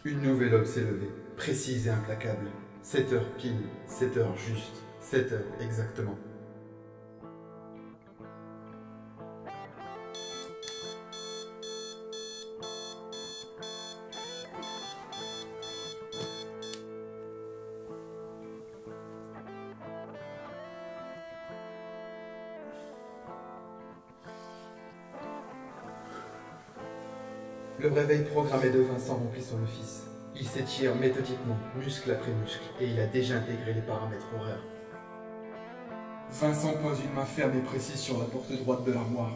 Une nouvelle aube s'est levée, précise et implacable. 7 heures pile, 7 heures juste, 7 heures exactement. Le réveil programmé de Vincent remplit son office. Il s'étire méthodiquement, muscle après muscle, et il a déjà intégré les paramètres horaires. Vincent pose une main ferme et précise sur la porte droite de l'armoire.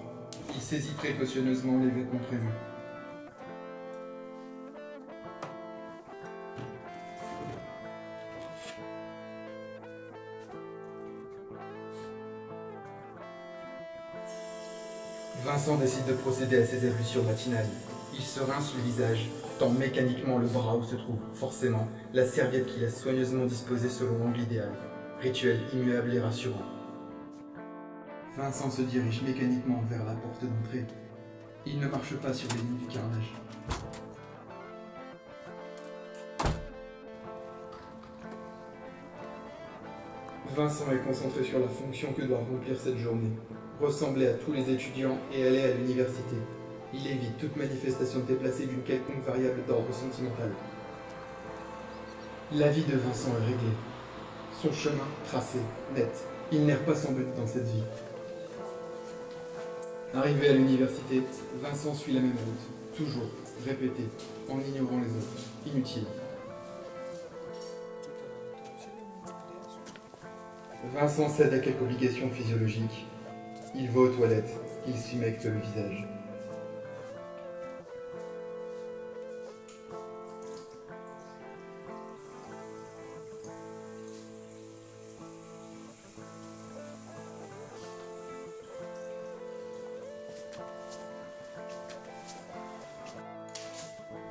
Il saisit précautionneusement les vêtements prévus. Vincent décide de procéder à ses ablutions matinales. Il se rince le visage, tend mécaniquement le bras où se trouve, forcément, la serviette qu'il a soigneusement disposée selon l'angle idéal. Rituel immuable et rassurant. Vincent se dirige mécaniquement vers la porte d'entrée. Il ne marche pas sur les lignes du carrelage. Vincent est concentré sur la fonction que doit remplir cette journée. Ressembler à tous les étudiants et aller à l'université. Il évite toute manifestation déplacée d'une quelconque variable d'ordre sentimental. La vie de Vincent est réglée. Son chemin tracé, net. Il n'erre pas sans but dans cette vie. Arrivé à l'université, Vincent suit la même route. Toujours, répété, en ignorant les autres. Inutile. Vincent cède à quelques obligations physiologiques. Il va aux toilettes, il s'humecte le visage.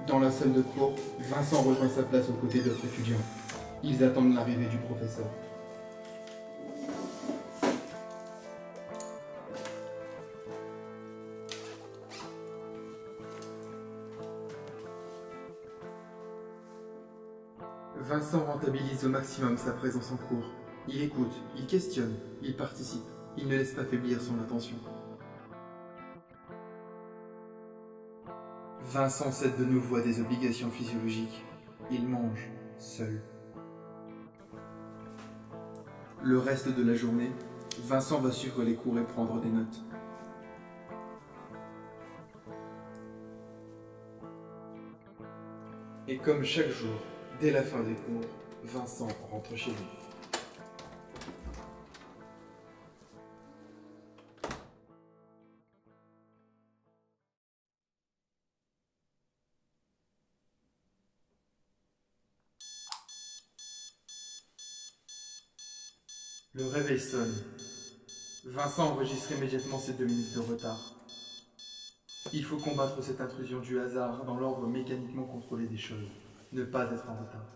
Dans la salle de cours, Vincent rejoint sa place aux côtés d'autres étudiants. Ils attendent l'arrivée du professeur. Vincent rentabilise au maximum sa présence en cours. Il écoute, il questionne, il participe. Il ne laisse pas faiblir son attention. Vincent cède de nouveau à des obligations physiologiques. Il mange, seul. Le reste de la journée, Vincent va suivre les cours et prendre des notes. Et comme chaque jour, dès la fin des cours, Vincent rentre chez lui. Le réveil sonne. Vincent enregistre immédiatement ses 2 minutes de retard. Il faut combattre cette intrusion du hasard dans l'ordre mécaniquement contrôlé des choses. Ne pas être en retard.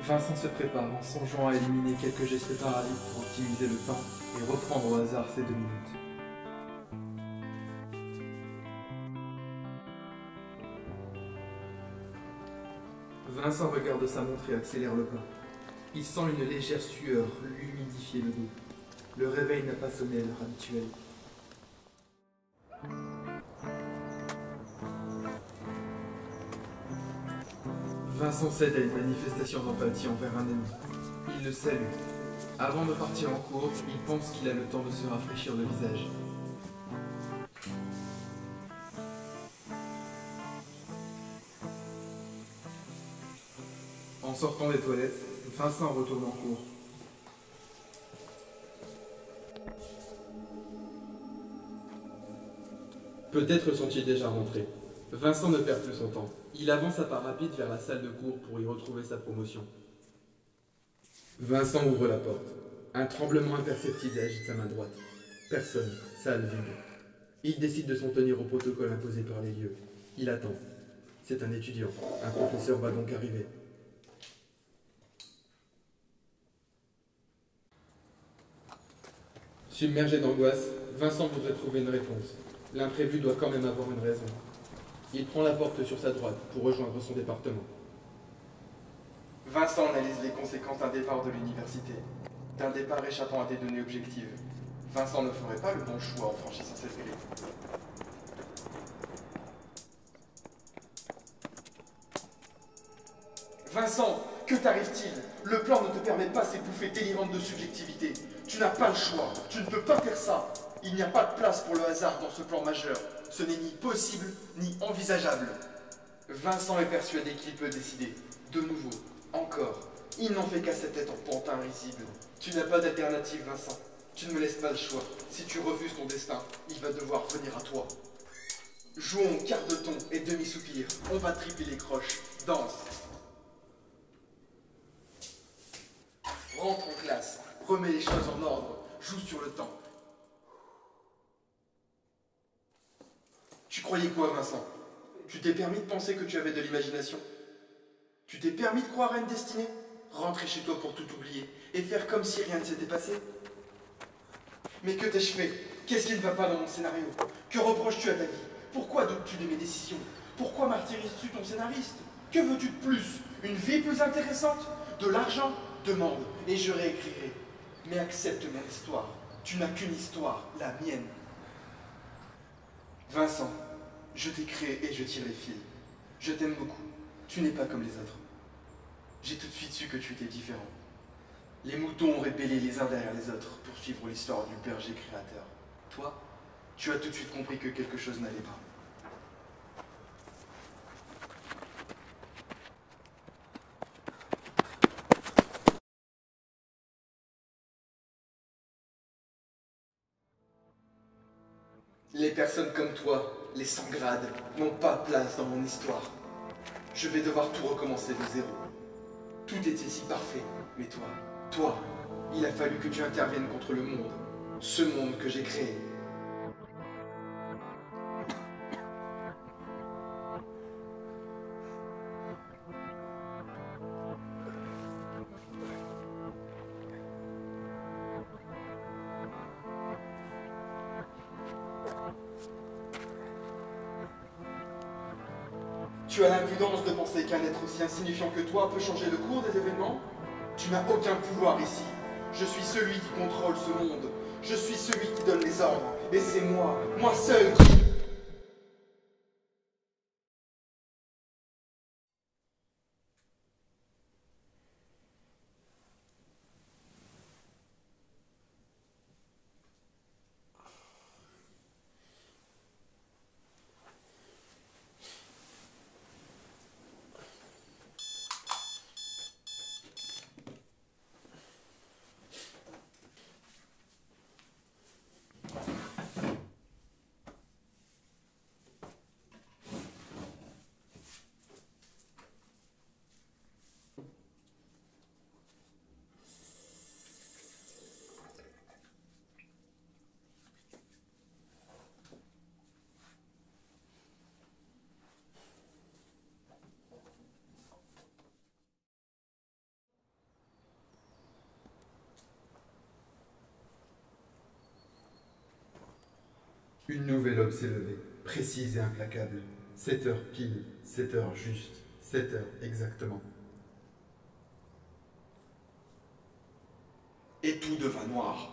Vincent se prépare en songeant à éliminer quelques gestes parasites pour optimiser le temps et reprendre au hasard ses 2 minutes. Vincent regarde sa montre et accélère le pas. Il sent une légère sueur lui humidifier le dos. Le réveil n'a pas sonné à l'heure habituelle. Vincent cède à une manifestation d'empathie envers un ami. Il le salue. Avant de partir en cours, il pense qu'il a le temps de se rafraîchir le visage. En sortant des toilettes, Vincent retourne en cours. Peut-être sont-ils déjà rentrés. Vincent ne perd plus son temps. Il avance à pas rapide vers la salle de cours pour y retrouver sa promotion. Vincent ouvre la porte. Un tremblement imperceptible agite sa main droite. Personne, salle vide. Il décide de s'en tenir au protocole imposé par les lieux. Il attend. C'est un étudiant. Un professeur va donc arriver. Submergé d'angoisse, Vincent voudrait trouver une réponse. L'imprévu doit quand même avoir une raison. Il prend la porte sur sa droite pour rejoindre son département. Vincent analyse les conséquences d'un départ de l'université, d'un départ échappant à des données objectives. Vincent ne ferait pas le bon choix en franchissant cette grille. Vincent, que t'arrive-t-il? Le plan ne te permet pas ces bouffées délirantes de subjectivité. Tu n'as pas le choix, tu ne peux pas faire ça. Il n'y a pas de place pour le hasard dans ce plan majeur. Ce n'est ni possible, ni envisageable. Vincent est persuadé qu'il peut décider. De nouveau, encore. Il n'en fait qu'à sa tête en pantin risible. Tu n'as pas d'alternative, Vincent. Tu ne me laisses pas le choix. Si tu refuses ton destin, il va devoir venir à toi. Jouons quart de ton et demi-soupir. On va tripler les croches. Danse. Rentre en classe. Remets les choses en ordre. Joue sur le temps. Tu croyais quoi, Vincent? Tu t'es permis de penser que tu avais de l'imagination? Tu t'es permis de croire à une destinée? Rentrer chez toi pour tout oublier et faire comme si rien ne s'était passé? Mais que t'ai-je fait? Qu'est-ce qui ne va pas dans mon scénario? Que reproches-tu à ta vie? Pourquoi doutes-tu de mes décisions? Pourquoi martyrises-tu ton scénariste? Que veux-tu de plus? Une vie plus intéressante? De l'argent? Demande, et je réécrirai. Mais accepte mon histoire. Tu n'as qu'une histoire, la mienne. Vincent, je t'ai créé et je tire les fils. Je t'aime beaucoup. Tu n'es pas comme les autres. J'ai tout de suite su que tu étais différent. Les moutons ont rébellé les uns derrière les autres pour suivre l'histoire du berger créateur. Toi, tu as tout de suite compris que quelque chose n'allait pas. Les personnes comme toi, les sans-grades, n'ont pas de place dans mon histoire. Je vais devoir tout recommencer de zéro. Tout était si parfait, mais toi, il a fallu que tu interviennes contre le monde, ce monde que j'ai créé. Tu as l'impudence de penser qu'un être aussi insignifiant que toi peut changer le cours des événements? Tu n'as aucun pouvoir ici. Je suis celui qui contrôle ce monde. Je suis celui qui donne les ordres. Et c'est moi seul qui... Une nouvelle aube s'est levée, précise et implacable. 7 heures pile, 7 heures juste, 7 heures exactement. Et tout devint noir.